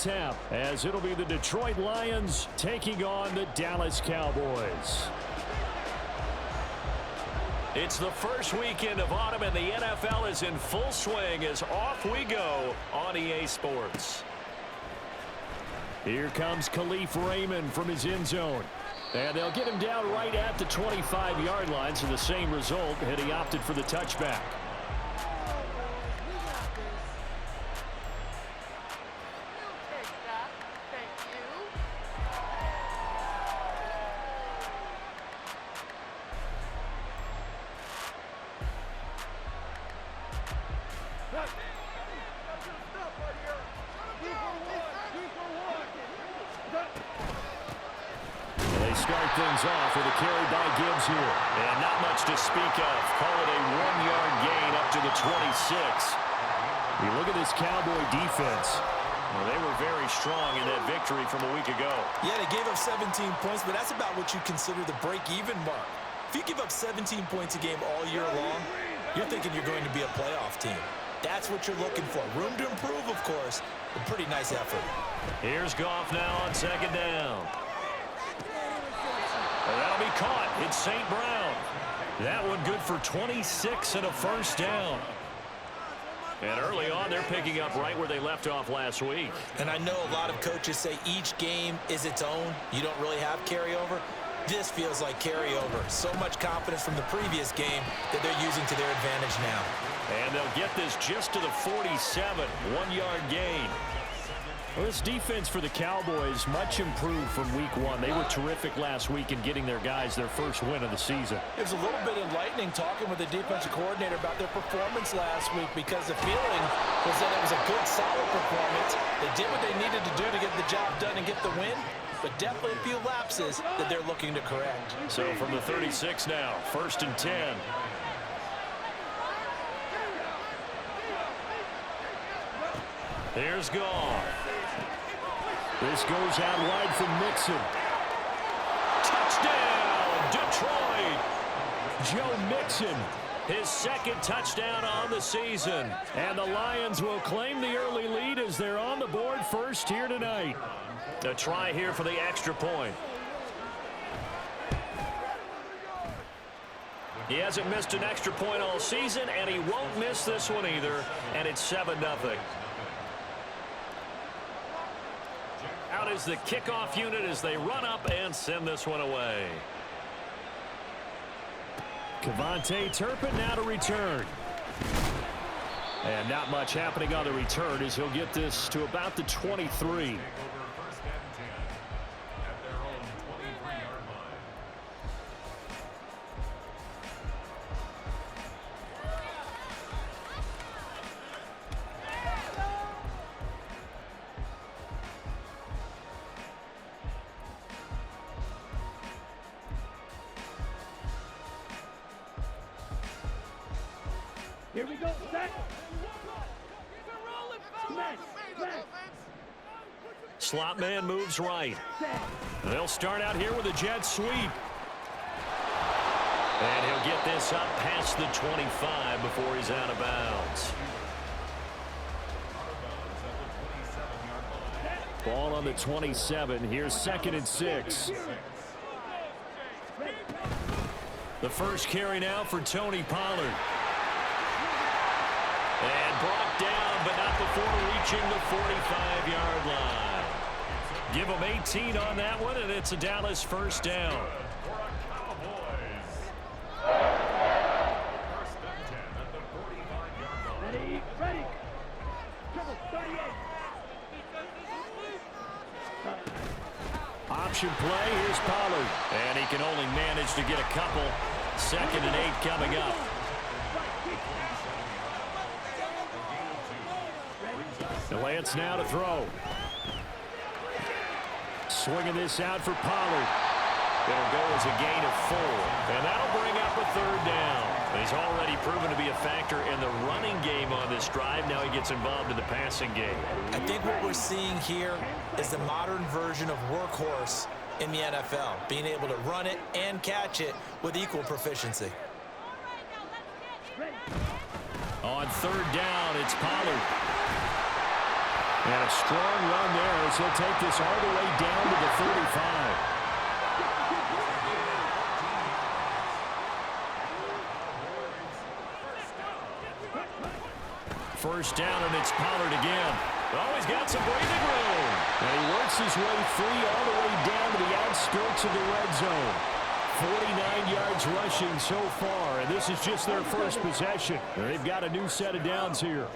tap, as it'll be the Detroit Lions taking on the Dallas Cowboys. It's the first weekend of autumn, and the NFL is in full swing as off we go on EA Sports. Here comes Khalif Raymond from his end zone. And they'll get him down right at the 25-yard line, so the same result, and he opted for the touchback. Start things off with a carry by Gibbs here. And not much to speak of. Call it a 1-yard gain up to the 26. You look at this Cowboy defense. Well, they were very strong in that victory from a week ago. Yeah, they gave up 17 points, but that's about what you consider the break-even mark. If you give up 17 points a game all year long, you're thinking you're going to be a playoff team. That's what you're looking for. Room to improve, of course, but pretty nice effort. Here's Goff now on second down. And that'll be caught. It's St. Brown. That one good for 26 and a first down. And early on, they're picking up right where they left off last week. And I know a lot of coaches say each game is its own. You don't really have carryover. This feels like carryover. So much confidence from the previous game that they're using to their advantage now. And they'll get this just to the 47. 1-yard gain. Well, this defense for the Cowboys much improved from week one. They were terrific last week in getting their guys their first win of the season. It was a little bit enlightening talking with the defensive coordinator about their performance last week, because the feeling was that it was a good, solid performance. They did what they needed to do to get the job done and get the win, but definitely a few lapses that they're looking to correct. So from the 36 now, 1st and 10. Here's Goff. This goes out wide from Mixon. Touchdown, Detroit! Joe Mixon, his second touchdown on the season. And the Lions will claim the early lead as they're on the board first here tonight. A try here for the extra point. He hasn't missed an extra point all season, and he won't miss this one either. And it's 7-0. Out is the kickoff unit as they run up and send this one away. Kevontae Turpin now to return. And not much happening on the return as he'll get this to about the 23. Here we go, set. Slot man moves right. They'll start out here with a jet sweep. And he'll get this up past the 25 before he's out of bounds. Ball on the 27. Here's 2nd and 6. The first carry now for Tony Pollard. And brought down, but not before reaching the 45-yard line. Give them 18 on that one, and it's a Dallas first down. Ready, ready. Trouble, 38. Option play, here's Pollard. And he can only manage to get a couple. 2nd and 8 coming up. Lance now to throw. Swinging this out for Pollard. It'll go as a gain of 4. And that'll bring up a 3rd down. He's already proven to be a factor in the running game on this drive. Now he gets involved in the passing game. I think what we're seeing here is the modern version of workhorse in the NFL, being able to run it and catch it with equal proficiency. On 3rd down, it's Pollard. And a strong run there goes. He'll take this all the way down to the 35. First down, and it's Pollard again. Oh, he's got some breathing room. And he works his way free all the way down to the outskirts of the red zone. 49 yards rushing so far, and this is just their first possession. They've got a new set of downs here.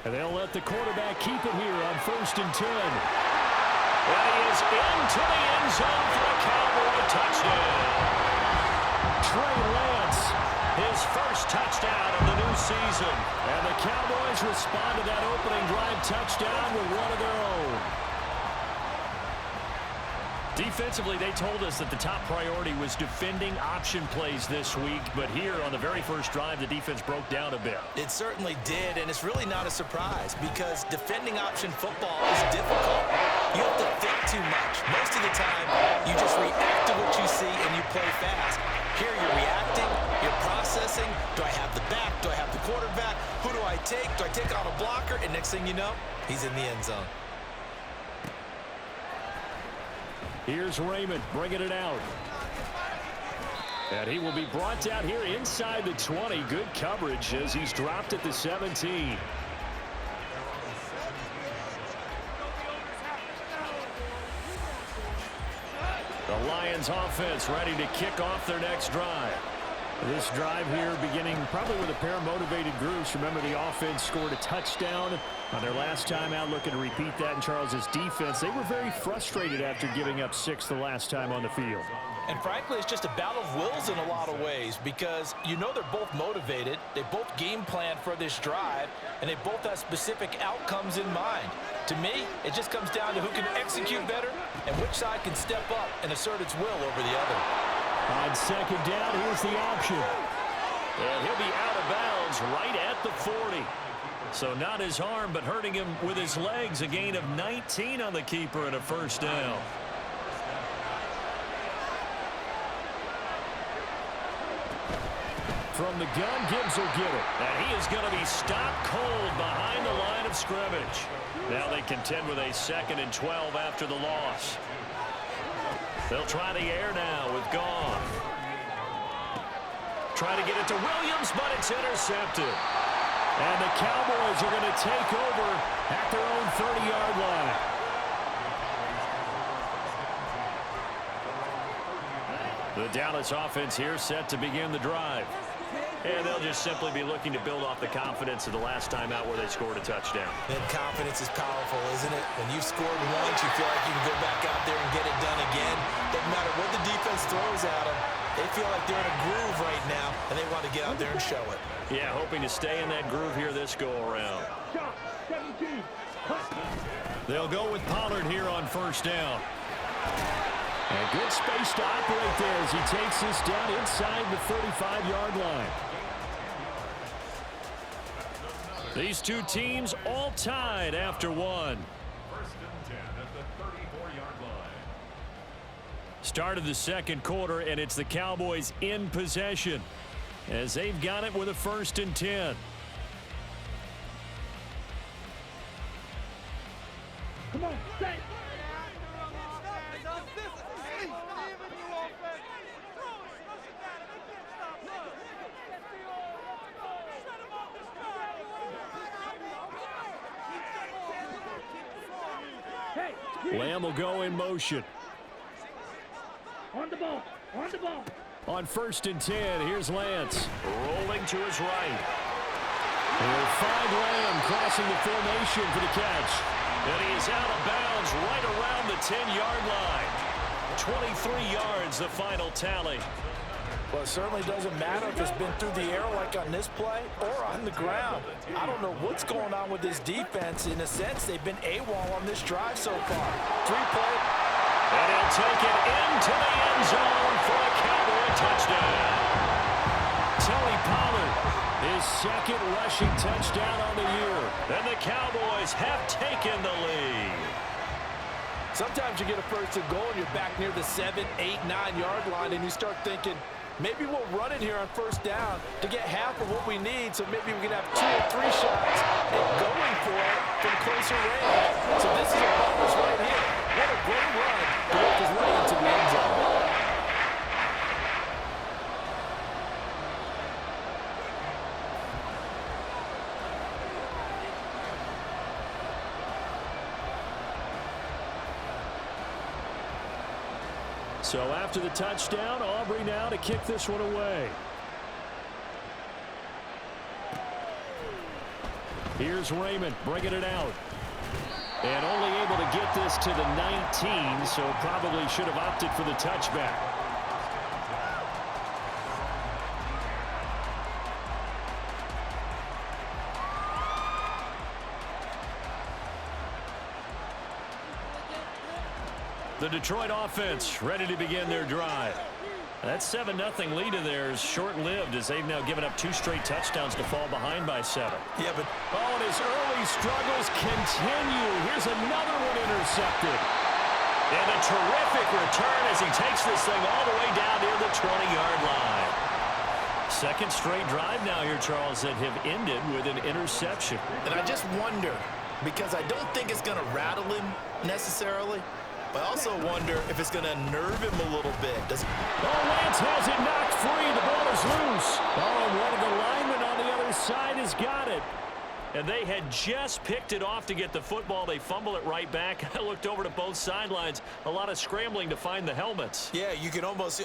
And they'll let the quarterback keep it here on 1st and 10. And he is into the end zone for a Cowboy touchdown. Trey Lance, his first touchdown of the new season. And the Cowboys respond to that opening drive touchdown with one of their own. Defensively, they told us that the top priority was defending option plays this week. But here on the very first drive, the defense broke down a bit. It certainly did, and it's really not a surprise because defending option football is difficult. You have to think too much. Most of the time, you just react to what you see and you play fast. Here you're reacting, you're processing. Do I have the back? Do I have the quarterback? Who do I take? Do I take on a blocker? And next thing you know, he's in the end zone. Here's Raymond bringing it out. And he will be brought down here inside the 20. Good coverage as he's dropped at the 17. The Lions offense ready to kick off their next drive. This drive here beginning probably with a pair of motivated groups. Remember, the offense scored a touchdown on their last time out, looking to repeat that in Charles's defense. They were very frustrated after giving up 6 the last time on the field. And frankly, it's just a battle of wills in a lot of ways because you know they're both motivated. They both game plan for this drive, and they both have specific outcomes in mind. To me, it just comes down to who can execute better and which side can step up and assert its will over the other. On second down, here's the option. And he'll be out of bounds right at the 40. So not his arm, but hurting him with his legs. A gain of 19 on the keeper and a first down. From the gun, Gibbs will get it. And he is going to be stopped cold behind the line of scrimmage. Now they contend with a 2nd and 12 after the loss. They'll try the air now with Goff. Try to get it to Williams, but it's intercepted. And the Cowboys are going to take over at their own 30-yard line. The Dallas offense here set to begin the drive. And they'll just simply be looking to build off the confidence of the last time out where they scored a touchdown. And confidence is powerful, isn't it? When you've scored once, you feel like you can go back out there and get it done again. Doesn't matter what the defense throws at them. They feel like they're in a groove right now, and they want to get out there and show it. Yeah, hoping to stay in that groove here this go-around. They'll go with Pollard here on first down. And good space to operate there as he takes this down inside the 35-yard line. These two teams all tied after one. 1st and 10 at the 34-yard line. Start of the second quarter, and it's the Cowboys in possession as they've got it with a 1st and 10. Come on, stay. Lamb will go in motion. On the ball. On the ball. On 1st and 10, here's Lance. Rolling to his right. He'll find Lamb crossing the formation for the catch. And he is out of bounds right around the 10-yard line. 23 yards, the final tally. Well, it certainly doesn't matter if it's been through the air like on this play or on the ground. I don't know what's going on with this defense. In a sense, they've been AWOL on this drive so far. 3-play. And he'll take it into the end zone for a Cowboy touchdown. Tony Pollard, his 2nd rushing touchdown on the year. And the Cowboys have taken the lead. Sometimes you get a 1st and goal and you're back near the 7, 8, 9-yard line and you start thinking, Maybe we'll run it here on first down to get half of what we need, so maybe we can have 2 or 3 shots at going for it from closer range. So this is a bonus right here. What a great run to work his way into the end zone. So after the touchdown, Aubrey now to kick this one away. Here's Raymond bringing it out. And only able to get this to the 19, so probably should have opted for the touchback. The Detroit offense ready to begin their drive. That 7-0 lead of theirs short-lived as they've now given up 2 straight touchdowns to fall behind by 7. Yeah, but and his early struggles continue. Here's another one intercepted. And a terrific return as he takes this thing all the way down near the 20-yard line. Second straight drive now here, Charles, that have ended with an interception. And I just wonder, because I don't think it's going to rattle him necessarily, but I also wonder if it's going to nerve him a little bit. Lance has it knocked free. The ball is loose. And one of the linemen on the other side has got it. And they had just picked it off to get the football. They fumble it right back. I looked over to both sidelines. A lot of scrambling to find the helmets. Yeah, you can almost,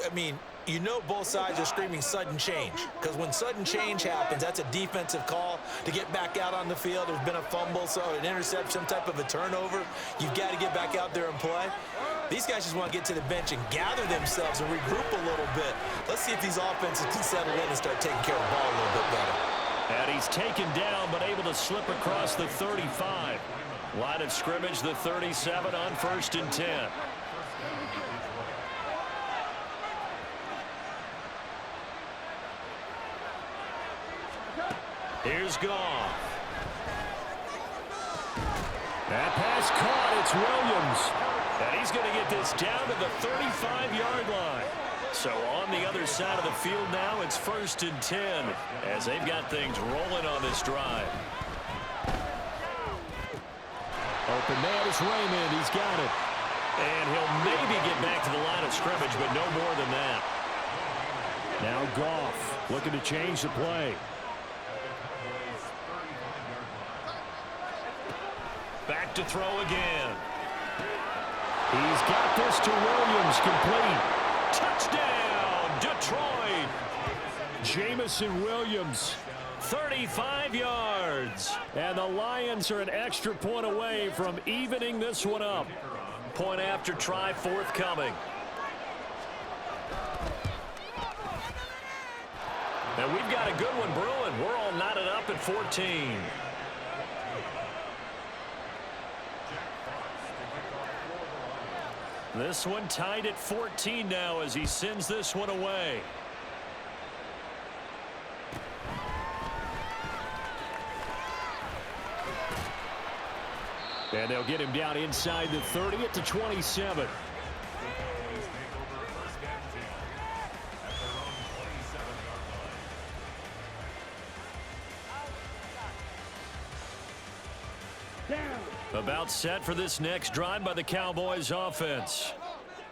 you know both sides are screaming sudden change. Because when sudden change happens, that's a defensive call to get back out on the field. There's been a fumble, so an interception, some type of a turnover. You've got to get back out there and play. These guys just want to get to the bench and gather themselves and regroup a little bit. Let's see if these offenses can settle in and start taking care of the ball a little bit better. And he's taken down, but able to slip across the 35. Line of scrimmage, the 37 on 1st and 10. Here's Goff. That pass caught. It's Williams. And he's going to get this down to the 35-yard line. So on the other side of the field now, it's 1st and 10 as they've got things rolling on this drive. Open man is Raymond. He's got it. And he'll maybe get back to the line of scrimmage, but no more than that. Now Goff looking to change the play. Back to throw again. He's got this to Williams, complete. Touchdown, Detroit. Jamison Williams, 35 yards. And the Lions are an extra point away from evening this one up. Point after try forthcoming. And we've got a good one brewing. We're all knotted up at 14. This one tied at 14 now as he sends this one away. And they'll get him down inside the 30 at the 27. About set for this next drive by the Cowboys offense.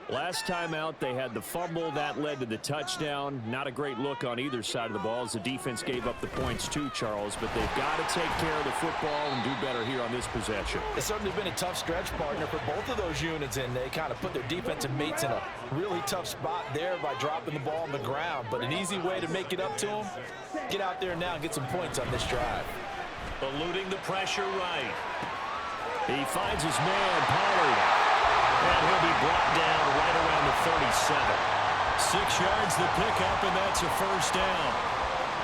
Last time out, they had the fumble. That led to the touchdown. Not a great look on either side of the ball as the defense gave up the points too, Charles. But they've got to take care of the football and do better here on this possession. It's certainly been a tough stretch, partner, for both of those units, and they kind of put their defensive mates in a really tough spot there by dropping the ball on the ground. But an easy way to make it up to them, get out there now and get some points on this drive. Eluding the pressure right. He finds his man, Pollard. And he'll be brought down right around the 37. 6 yards the pickup, and that's a first down.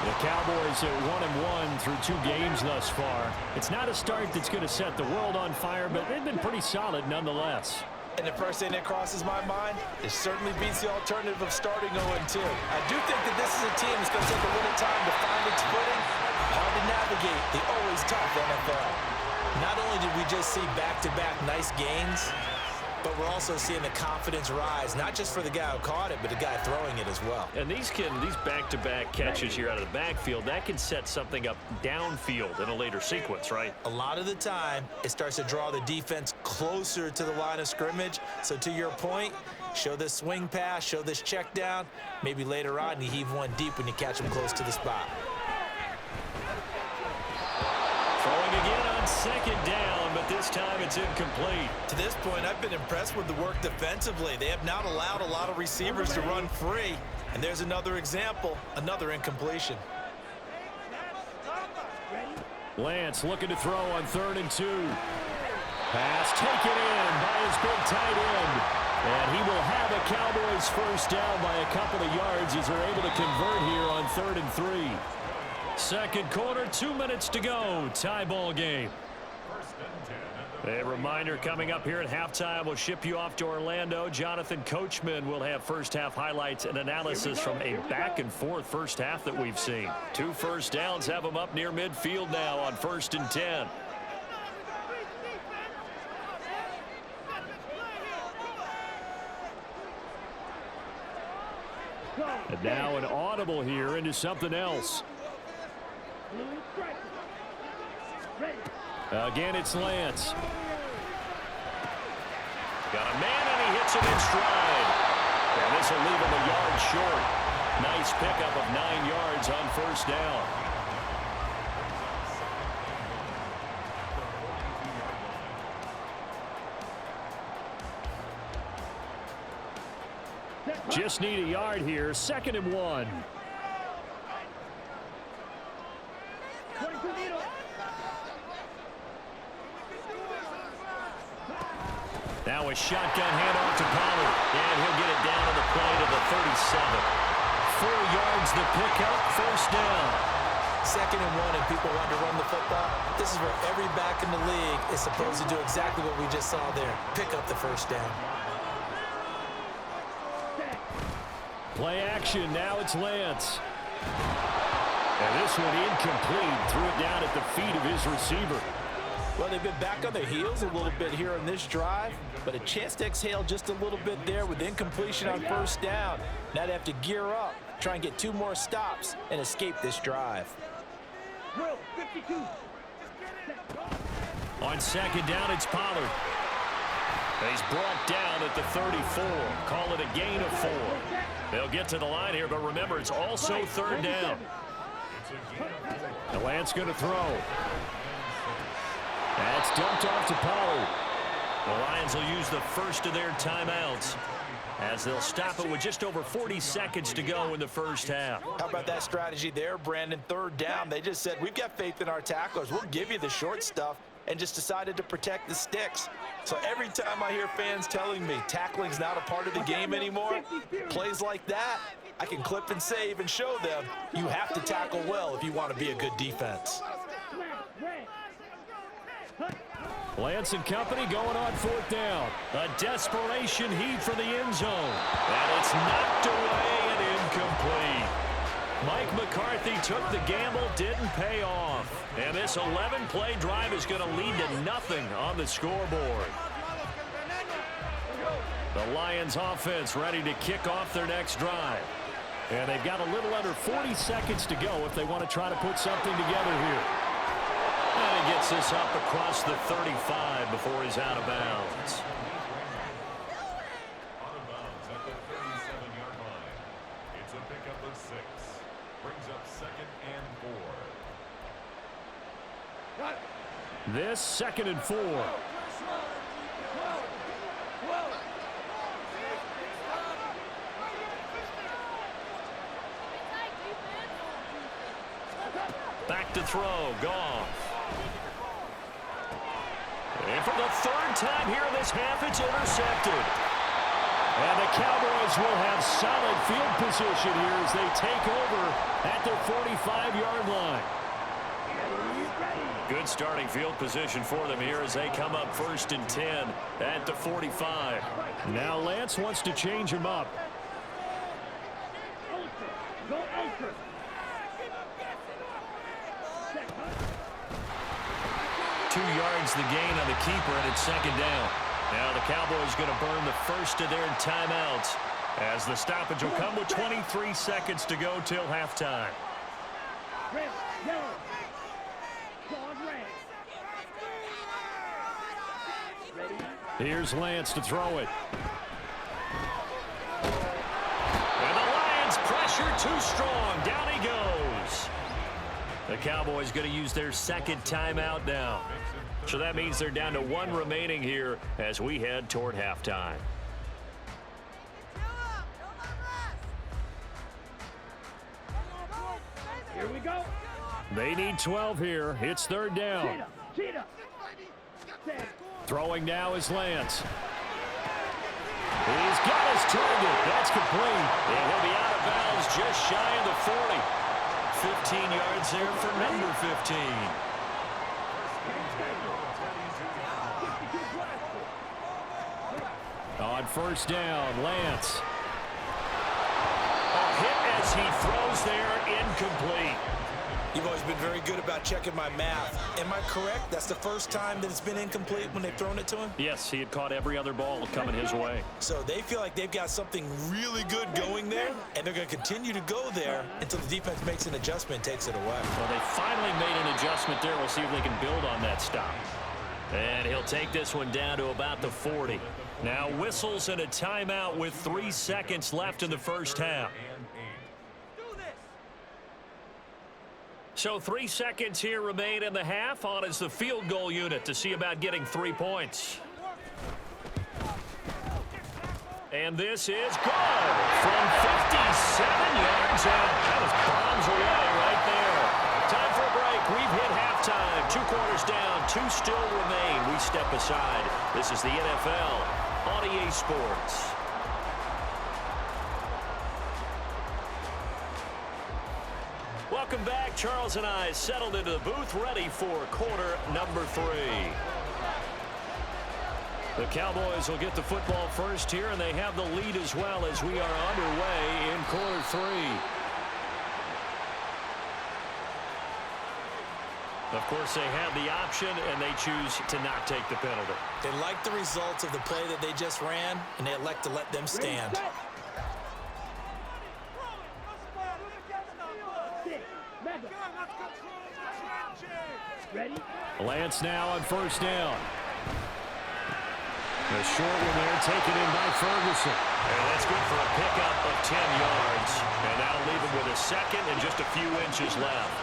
The Cowboys at 1-1 through 2 games thus far. It's not a start that's going to set the world on fire, but they've been pretty solid nonetheless. And the first thing that crosses my mind, it certainly beats the alternative of starting 0-2. I do think that this is a team that's going to take a little time to find its footing. Hard to navigate the always tough NFL. Not only did we just see back-to-back nice gains, but we're also seeing the confidence rise, not just for the guy who caught it, but the guy throwing it as well. And these back-to-back catches here out of the backfield, that can set something up downfield in a later sequence, right? A lot of the time, it starts to draw the defense closer to the line of scrimmage. So to your point, show this swing pass, show this check down. Maybe later on, you heave one deep when you catch him close to the spot. Throwing again on second down, but this time it's incomplete. To this point, I've been impressed with the work defensively. They have not allowed a lot of receivers to run free. And there's another example, another incompletion. Lance looking to throw on 3rd and 2. Pass taken in by his big tight end. And he will have a Cowboys first down by a couple of yards as they're able to convert here on 3rd and 3. Second quarter, 2 minutes to go. Tie ball game. A reminder coming up here at halftime. We'll ship you off to Orlando. Jonathan Coachman will have first half highlights and analysis from a back-and-forth first half that we've seen. 2 first downs have them up near midfield now on 1st and 10. And now an audible here into something else. Again, it's Lance. Got a man, and he hits it in stride. And this will leave him a yard short. Nice pickup of 9 yards on first down. Just need a yard here. 2nd and 1. Now a shotgun handoff to Pollard. And he'll get it down to the play to the 37. 4 yards the pickup, first down. 2nd and 1 and people want to run the football. This is where every back in the league is supposed to do exactly what we just saw there. Pick up the first down. Play action, now it's Lance. And this one incomplete. Threw it down at the feet of his receiver. Well, they've been back on their heels a little bit here in this drive, but a chance to exhale just a little bit there with incompletion on first down. Now they have to gear up, try and get 2 more stops, and escape this drive. On 2nd down, it's Pollard. He's brought down at the 34. Call it a gain of 4. They'll get to the line here, but remember, it's also 3rd down. And Lance going to throw. That's dumped off to Pollard. The Lions will use the first of their timeouts as they'll stop it with just over 40 seconds to go in the first half. How about that strategy there, Brandon? 3rd down. They just said, we've got faith in our tacklers. We'll give you the short stuff, and just decided to protect the sticks. So every time I hear fans telling me tackling's not a part of the game anymore, plays like that, I can clip and save and show them you have to tackle well if you want to be a good defense. Lance and company going on 4th down. A desperation heave for the end zone. And it's knocked away and incomplete. Mike McCarthy took the gamble, didn't pay off. And this 11-play drive is going to lead to nothing on the scoreboard. The Lions offense ready to kick off their next drive. And they've got a little under 40 seconds to go if they want to try to put something together here. And he gets this up across the 35 before he's out of bounds. Out of bounds at the 37-yard line. It's a pickup of 6. Brings up 2nd and 4. This 2nd and 4. Back to throw, Goff. And for the 3rd time here in this half, it's intercepted. And the Cowboys will have solid field position here as they take over at their 45-yard line. Good starting field position for them here as they come up 1st and 10 at the 45. Now Lance wants to change him up. Go ultra. 2 yards the gain on the keeper, and it's 2nd down. Now the Cowboys going to burn the first of their timeouts as the stoppage will come with 23 seconds to go till halftime. Red, yellow. Dog red. Ready? Here's Lance to throw it. And the Lions pressure too strong. Down he goes. The Cowboys going to use their second timeout now. So that means they're down to one remaining here as we head toward halftime. Here we go. They need 12 here. It's third down. Cheetah. Set. Throwing now is Lance. He's got his target. That's complete. And he'll be out of bounds just shy of the 40. 15 yards there for number 15. On first down, Lance. A hit as he throws there, incomplete. You've always been very good about checking my math. Am I correct? That's the first time that it's been incomplete when they've thrown it to him? Yes, he had caught every other ball coming his way. So they feel like they've got something really good going there, and they're going to continue to go there until the defense makes an adjustment and takes it away. Well, they finally made an adjustment there. We'll see if they can build on that stop. And he'll take this one down to about the 40. Now whistles and a timeout with 3 seconds left in the first half. So 3 seconds here remain in the half. On is the field goal unit to see about getting 3 points. And this is good from 57 yards out. That was bombs away right there. Time for a break. We've hit halftime. 2 quarters down. 2 still remain. We step aside. This is the NFL on EA Sports. Welcome back. Charles and I settled into the booth, ready for quarter number 3. The Cowboys will get the football first here, and they have the lead as well as we are underway in quarter 3. Of course, they have the option, and they choose to not take the penalty. They like the results of the play that they just ran, and they elect to let them stand. Ready? Lance now on first down. The short one there taken in by Ferguson. And that's good for a pickup of 10 yards. And that'll leave him with a second and just a few inches left.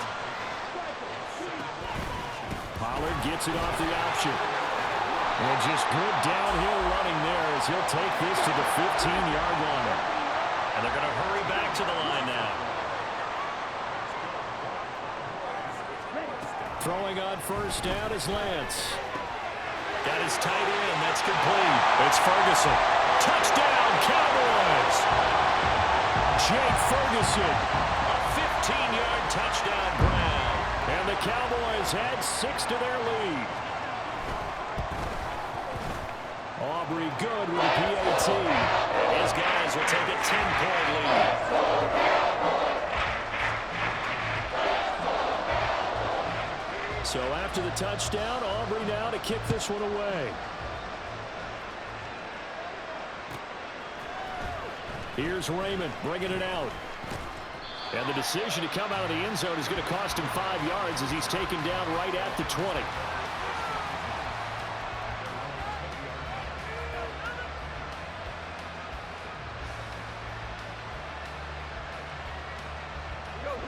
Pollard gets it off the option. And just good downhill running there as he'll take this to the 15-yard line. And they're going to hurry back to the line now. Throwing on first down is Lance. Got his tight end. That's complete. It's Ferguson. Touchdown, Cowboys! Jake Ferguson. A 15-yard touchdown grab. And the Cowboys add 6 to their lead. Aubrey good with a PAT. And his guys will take a 10-point lead. So after the touchdown, Aubrey now to kick this one away. Here's Raymond bringing it out. And the decision to come out of the end zone is going to cost him 5 yards as he's taken down right at the 20.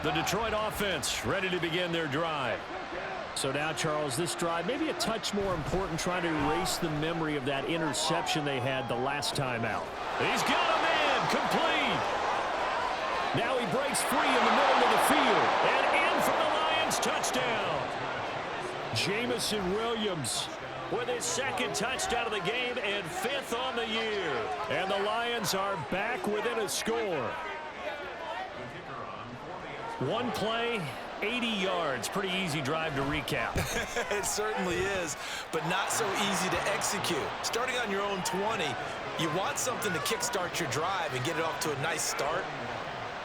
The Detroit offense ready to begin their drive. So now, Charles, this drive maybe a touch more important, trying to erase the memory of that interception they had the last time out. He's got a man complete. Now he breaks free in the middle of the field. And in for the Lions touchdown. Jamison Williams with his second touchdown of the game and 5th on the year. And the Lions are back within a score. One play, 80 yards. Pretty easy drive to recap. It certainly is, but not so easy to execute. Starting on your own 20, you want something to kickstart your drive and get it off to a nice start.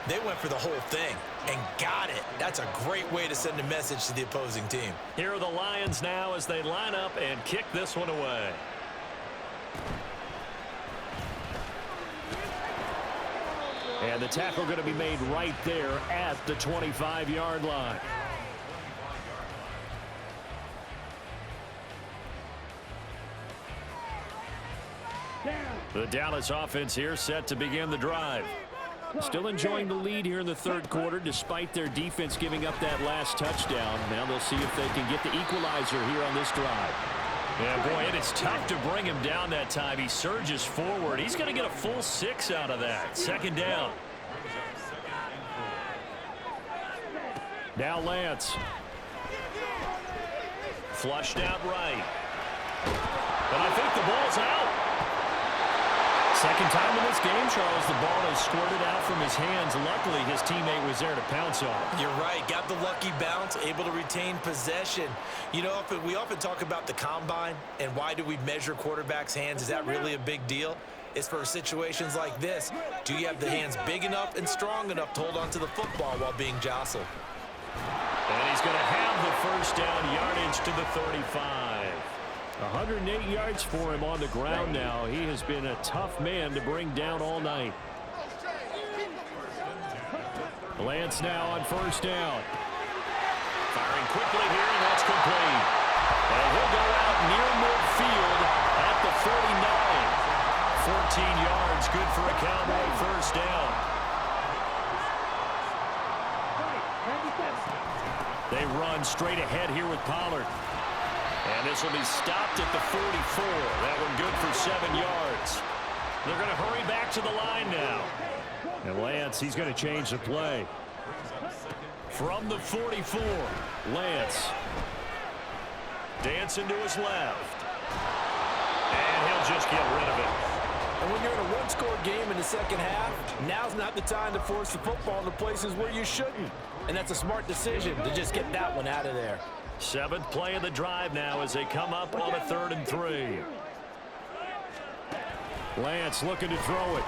They went for the whole thing and got it. That's a great way to send a message to the opposing team. Here are the Lions now as they line up and kick this one away. And the tackle going to be made right there at the 25-yard line. The Dallas offense here set to begin the drive. Still enjoying the lead here in the third quarter despite their defense giving up that last touchdown. Now they'll see if they can get the equalizer here on this drive. Yeah, boy, it is tough to bring him down that time. He surges forward. He's going to get a full 6 out of that. Second down. Now Lance. Flushed out right. But I think the ball's out. Second time in this game, Charles, the ball has squirted out from his hands. Luckily, his teammate was there to pounce on it. You're right. Got the lucky bounce, able to retain possession. You know, we often talk about the combine and why do we measure quarterbacks' hands. Is that really a big deal? It's for situations like this. Do you have the hands big enough and strong enough to hold on to the football while being jostled? And he's going to have the first down yardage to the 35. 108 yards for him on the ground now. He has been a tough man to bring down all night. Lance now on first down. Firing quickly here, and that's complete. And he'll go out near midfield at the 49. 14 yards, good for a Cowboy first down. They run straight ahead here with Pollard. And this will be stopped at the 44. That one good for 7 yards. They're going to hurry back to the line now. And Lance, he's going to change the play. From the 44, Lance. Dancing to his left. And he'll just get rid of it. And when you're in a one-score game in the second half, now's not the time to force the football into places where you shouldn't. And that's a smart decision to just get that one out of there. 7th play of the drive now as they come up on a 3rd and 3. Lance looking to throw it.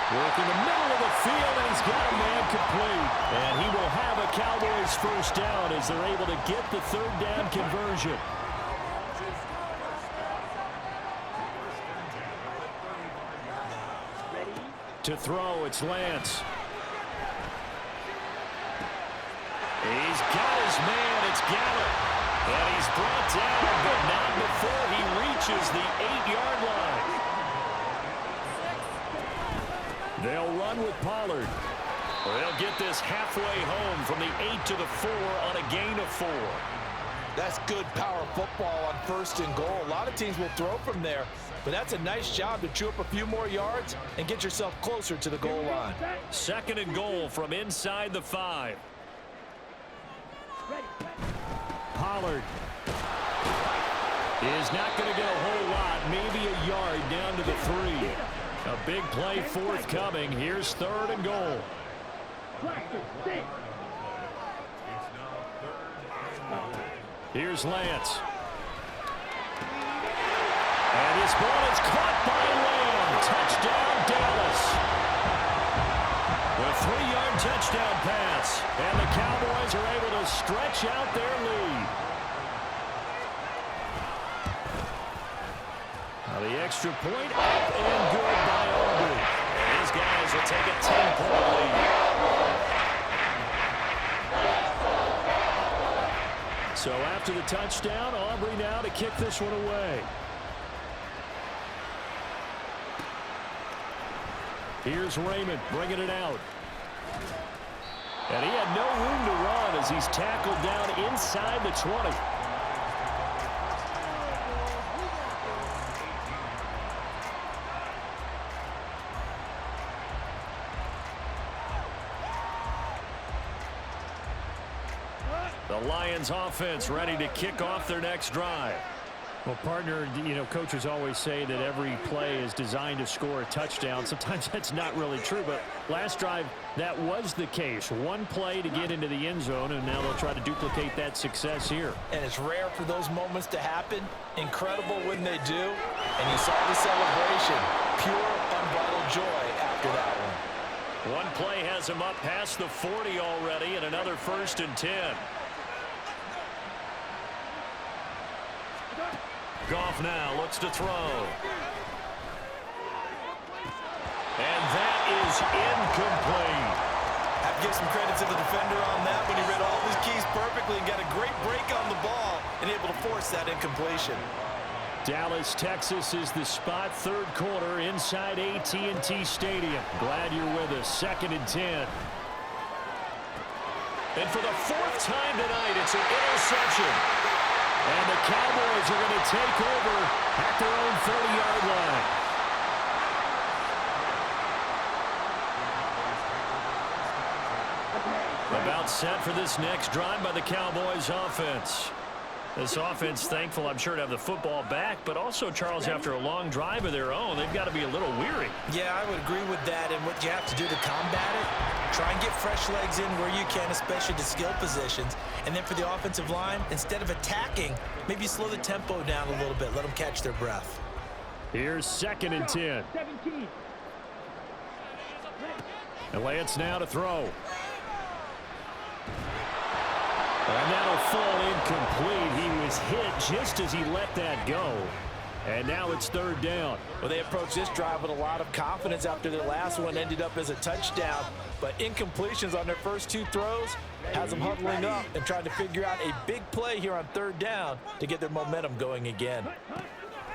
Working the middle of the field, and he's got a man complete. And he will have a Cowboys first down as they're able to get the 3rd down conversion. To throw, it's Lance. He's got his man, it's Gallup. And he's brought down, but not before he reaches the 8-yard line. They'll run with Pollard. They'll get this halfway home from the 8 to the 4 on a gain of 4. That's good power football on 1st and goal. A lot of teams will throw from there, but that's a nice job to chew up a few more yards and get yourself closer to the goal line. 2nd and goal from inside the 5. Pollard is not going to get a whole lot, maybe a yard down to the 3. A big play forthcoming. Here's 3rd and goal. Here's Lance. And his ball is caught by Lamb. Touchdown, Dallas. A 3-yard touchdown pass. And the Cowboys are able to stretch out their lead. Now the extra point up and good by Aubrey. These guys will take a 10-point lead. So after the touchdown, Aubrey now to kick this one away. Here's Raymond bringing it out. And he had no room to run as he's tackled down inside the 20. The Lions offense ready to kick off their next drive. Well, partner, you know, coaches always say that every play is designed to score a touchdown. Sometimes that's not really true, but last drive, that was the case. One play to get into the end zone, and now they'll try to duplicate that success here. And it's rare for those moments to happen. Incredible when they do. And you saw the celebration. Pure, unbridled joy after that one. One play has him up past the 40 already, and another 1st and 10. Goff now looks to throw. And that is incomplete. I have to give some credit to the defender on that when he read all his keys perfectly and got a great break on the ball and able to force that incompletion. Dallas, Texas is the spot, third quarter inside AT&T Stadium. Glad you're with us. 2nd and 10. And for the 4th time tonight, it's an interception. And the Cowboys are going to take over at their own 30-yard line. About set for this next drive by the Cowboys offense. This offense, thankful, I'm sure, to have the football back, but also, Charles, after a long drive of their own, they've got to be a little weary. Yeah, I would agree with that, and what you have to do to combat it, try and get fresh legs in where you can, especially the skill positions, and then for the offensive line, instead of attacking, maybe slow the tempo down a little bit, let them catch their breath. Here's 2nd and 10. 17. And Lance now to throw. And that'll fall incomplete. He was hit just as he let that go. And now it's 3rd down. Well, they approached this drive with a lot of confidence after their last one ended up as a touchdown. But incompletions on their first 2 throws has them huddling up and trying to figure out a big play here on 3rd down to get their momentum going again.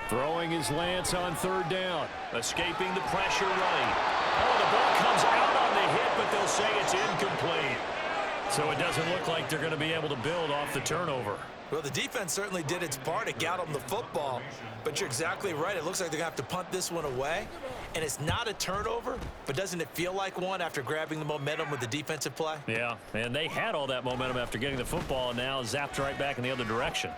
Throwing is Lance on 3rd down. Escaping the pressure right. Oh, the ball comes out on the hit, but they'll say it's incomplete. So it doesn't look like they're going to be able to build off the turnover. Well, the defense certainly did its part to get them the football. But you're exactly right. It looks like they're going to have to punt this one away. And it's not a turnover, but doesn't it feel like one after grabbing the momentum with the defensive play? Yeah, and they had all that momentum after getting the football, and now zapped right back in the other direction.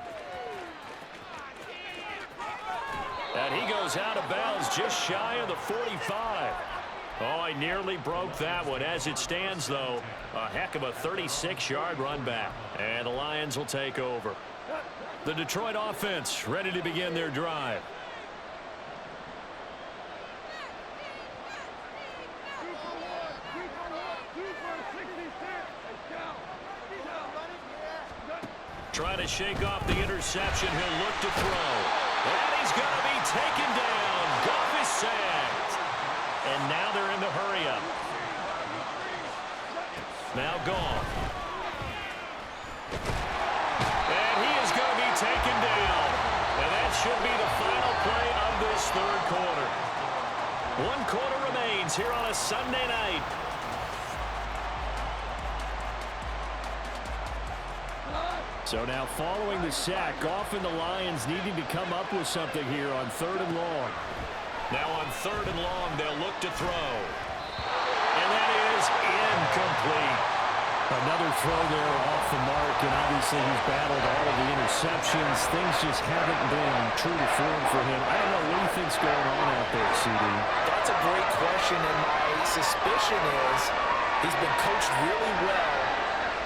And he goes out of bounds just shy of the 45. Oh, I nearly broke that one. As it stands, though, a heck of a 36-yard run back. And the Lions will take over. The Detroit offense ready to begin their drive. Trying to shake off the interception. He'll look to throw. And he's going to be taken down. Goff is sacked. And now they're in the hurry-up. Now Goff. And he is going to be taken down. And that should be the final play of this 3rd quarter. 1 quarter remains here on a Sunday night. So now following the sack, Goff and the Lions needing to come up with something here on 3rd and long. Now on 3rd and long, they'll look to throw. And that is incomplete. Another throw there off the mark, and obviously he's battled all of the interceptions. Things just haven't been true to form for him. I don't know what he thinks going on out there, CD. That's a great question, and my suspicion is he's been coached really well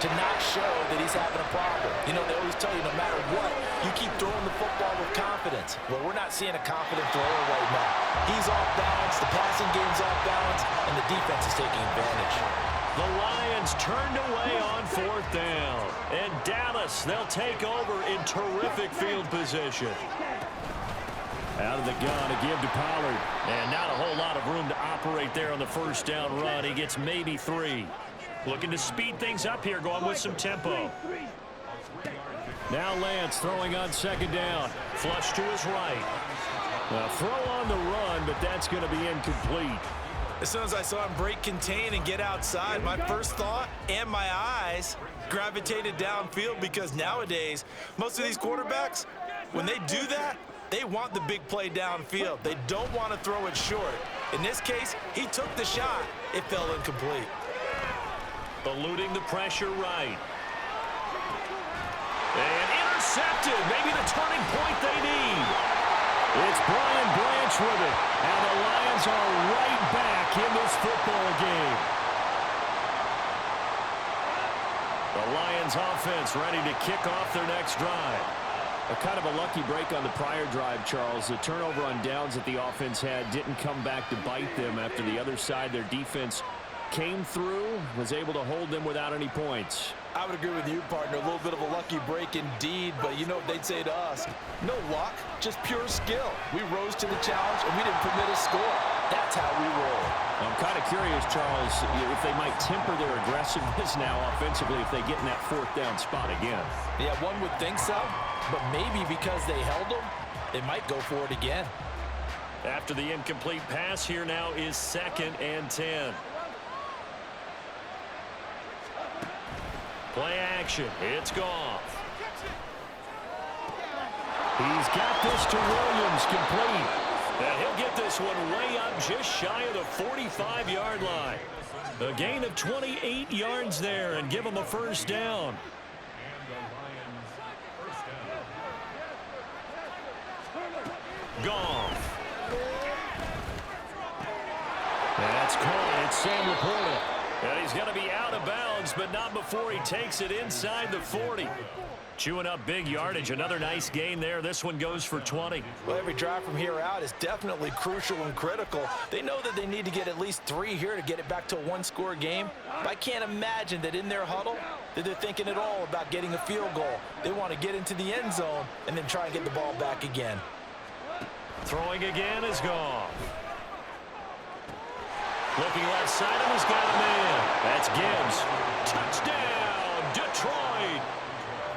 to not show that he's having a problem. You know, they always tell you no matter what, you keep throwing the football with confidence. Well, we're not seeing a confident thrower right now. He's off balance, the passing game's off balance, and the defense is taking advantage. The Lions turned away on 4th down. And Dallas, they'll take over in terrific field position. Out of the gun to give to Pollard. And not a whole lot of room to operate there on the 1st down run. He gets maybe 3. Looking to speed things up here, going with some tempo. Now Lance throwing on 2nd down. Flush to his right. A throw on the run, but that's going to be incomplete. As soon as I saw him break contain and get outside, my first thought and my eyes gravitated downfield, because nowadays, most of these quarterbacks, when they do that, they want the big play downfield. They don't want to throw it short. In this case, he took the shot. It fell incomplete. Eluding the pressure right. And intercepted. Maybe the turning point they need. It's Brian Branch with it. And the Lions are right back in this football game. The Lions offense ready to kick off their next drive. A kind of a lucky break on the prior drive, Charles. The turnover on downs that the offense had didn't come back to bite them after the other side. Their defense came through, was able to hold them without any points. I would agree with you, partner. A little bit of a lucky break indeed, but you know what they'd say to us? No luck, just pure skill. We rose to the challenge, and we didn't permit a score. That's how we roll. I'm kind of curious, Charles, if they might temper their aggressiveness now offensively if they get in that fourth down spot again. Yeah, one would think so, but maybe because they held them, they might go for it again. After the incomplete pass, here now is 2nd and 10. Play action. It's Goff. He's got this to Williams, complete. And he'll get this one way up just shy of the 45-yard line. A gain of 28 yards there and give him a first down. Goff. That's caught. It's Sam Laporta. And he's going to be out of bounds, but not before he takes it inside the 40. Chewing up big yardage. Another nice gain there. This one goes for 20. Well, every drive from here out is definitely crucial and critical. They know that they need to get at least 3 here to get it back to a one-score game. But I can't imagine that in their huddle that they're thinking at all about getting a field goal. They want to get into the end zone and then try and get the ball back again. Throwing again is Goff. Looking left side, and he's got him in. That's Gibbs. Touchdown, Detroit.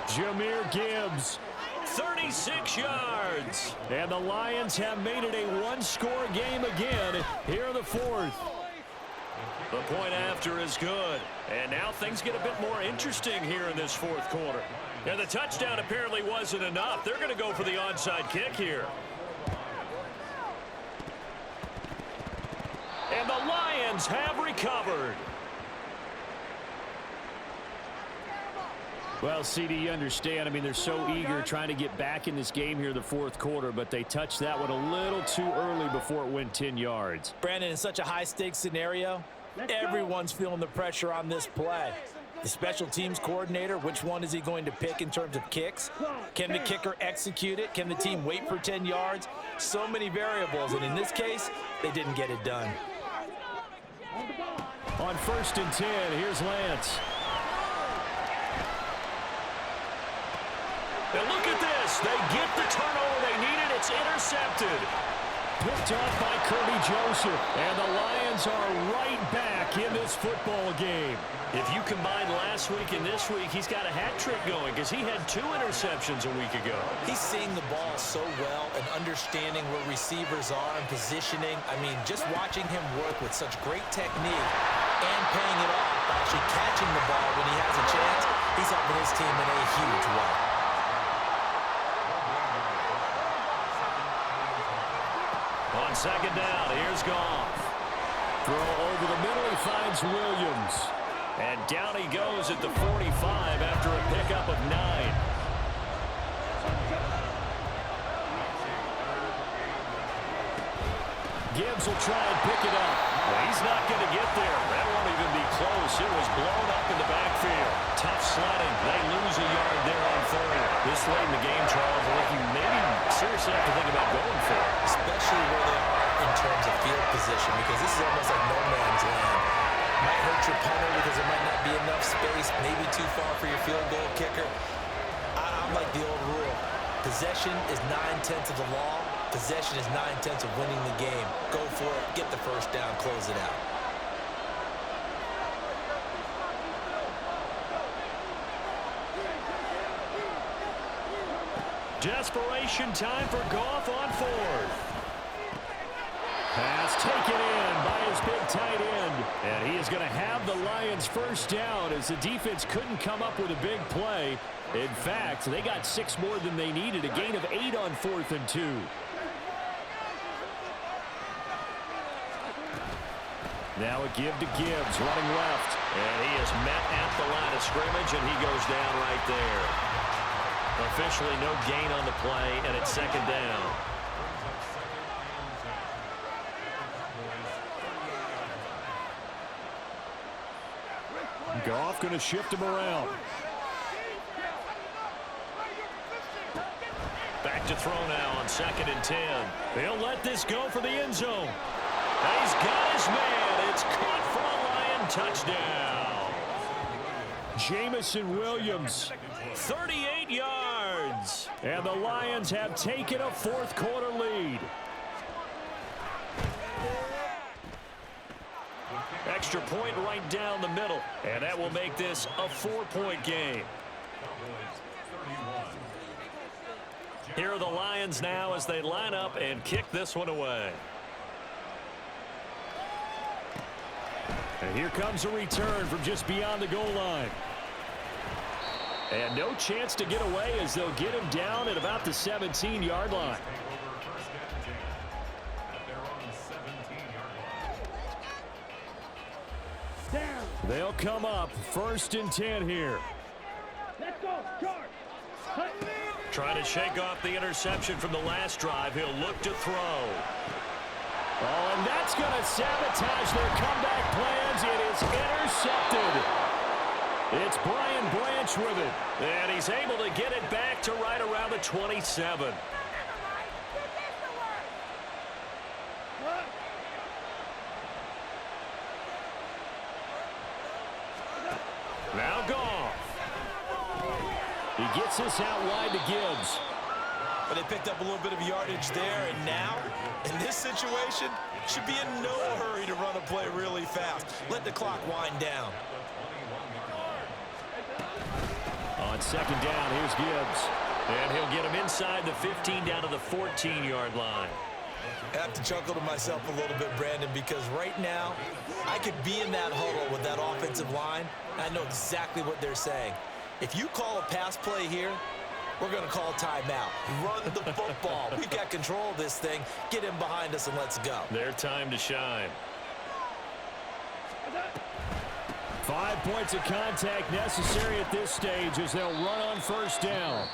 Jahmyr Gibbs, 36 yards. And the Lions have made it a one-score game again here in the fourth. The point after is good. And now things get a bit more interesting here in this fourth quarter. And the touchdown apparently wasn't enough. They're going to go for the onside kick here. And the Lions have recovered. Well, CD, you understand. I mean, they're so eager trying to get back in this game here in the fourth quarter, but they touched that one a little too early before it went 10 yards. Brandon, in such a high-stakes scenario, everyone's feeling the pressure on this play. The special teams coordinator, which one is he going to pick in terms of kicks? Can the kicker execute it? Can the team wait for 10 yards? So many variables, and in this case, they didn't get it done. On 1st and 10, here's Lance. And look at this. They get the turnover they needed. It's intercepted. Picked off by Kirby Joseph. And the Lions are right back in this football game. If you combine last week and this week, he's got a hat trick going because he had 2 interceptions a week ago. He's seeing the ball so well and understanding where receivers are and positioning. I mean, just watching him work with such great technique and paying it off by actually catching the ball when he has a chance, he's helping his team in a huge way. On 2nd down, here's Goff. Throw over the middle, he finds Williams. And down he goes at the 45 after a pickup of 9. Gibbs will try and pick it up. Well, he's not going to get there. That won't even be close. It was blown up in the backfield. Tough sledding. They lose a yard there on 3rd. This late in the game, Charles, I think you maybe seriously have to think about going for it. Especially where they are in terms of field position, because this is almost like no man's land. Might hurt your punter because there might not be enough space, maybe too far for your field goal kicker. I'm like the old rule. Possession is 9/10 of the law. Possession is 9/10 of winning the game. Go for it, get the first down, close it out. Desperation time for Goff on 4th. Pass taken in by his big tight end. And he is going to have the Lions first down as the defense couldn't come up with a big play. In fact, they got 6 more than they needed. A gain of 8 on 4th and 2. Now a give to Gibbs, running left. And he is met at the line of scrimmage, and he goes down right there. Officially no gain on the play, and it's 2nd down. Goff going to shift him around. Back to throw now on 2nd and 10. They'll let this go for the end zone. And he's got his man. It's caught for a Lion touchdown. Jamison Williams, 38 yards. And the Lions have taken a fourth quarter lead. extra point right down the middle. And that will make this a 4-point game. Here are the Lions now as they line up and kick this one away. And here comes a return from just beyond the goal line. And no chance to get away as they'll get him down at about the 17-yard line. They'll come up 1st and 10 here. Let's go, charge. Trying to shake off the interception from the last drive. He'll look to throw. Oh, and that's going to sabotage their comeback plans. It is intercepted. It's Brian Branch with it. And he's able to get it back to right around the 27. Now Goff. He gets this out wide to Gibbs. But they picked up a little bit of yardage there, and now, in this situation, should be in no hurry to run a play really fast. Let the clock wind down. On 2nd down, here's Gibbs. And he'll get him inside the 15 down to the 14-yard line. I have to chuckle to myself a little bit, Brandon, because right now, I could be in that huddle with that offensive line, and I know exactly what they're saying. If you call a pass play here, we're going to call timeout. Run the football. We've got control of this thing. Get him behind us and let's go. Their time to shine. 5 points of contact necessary at this stage as they'll run on 1st down.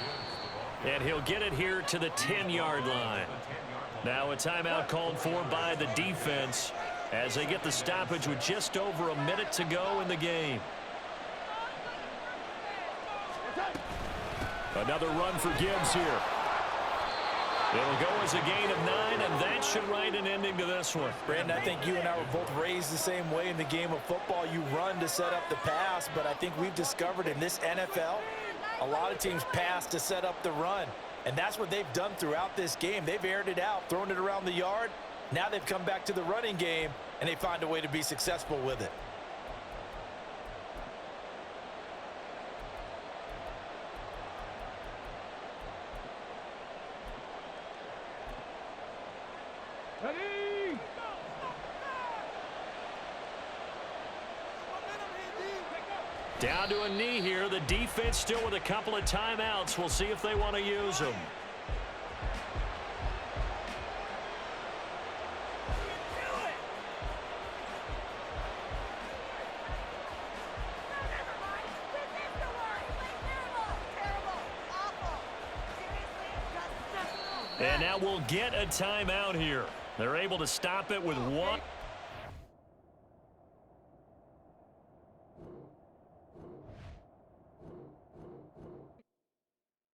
And he'll get it here to the 10-yard line. Now a timeout called for by the defense as they get the stoppage with just over a minute to go in the game. Another run for Gibbs here. It'll go as a gain of 9, and that should write an ending to this one. Brandon, I think you and I were both raised the same way in the game of football. You run to set up the pass, but I think we've discovered in this NFL, a lot of teams pass to set up the run. And that's what they've done throughout this game. They've aired it out, thrown it around the yard. Now they've come back to the running game, and they find a way to be successful with it. Ready? Down to a knee here. The defense still with a couple of timeouts. We'll see if they want to use them. And now we'll get a timeout here. They're able to stop it with one.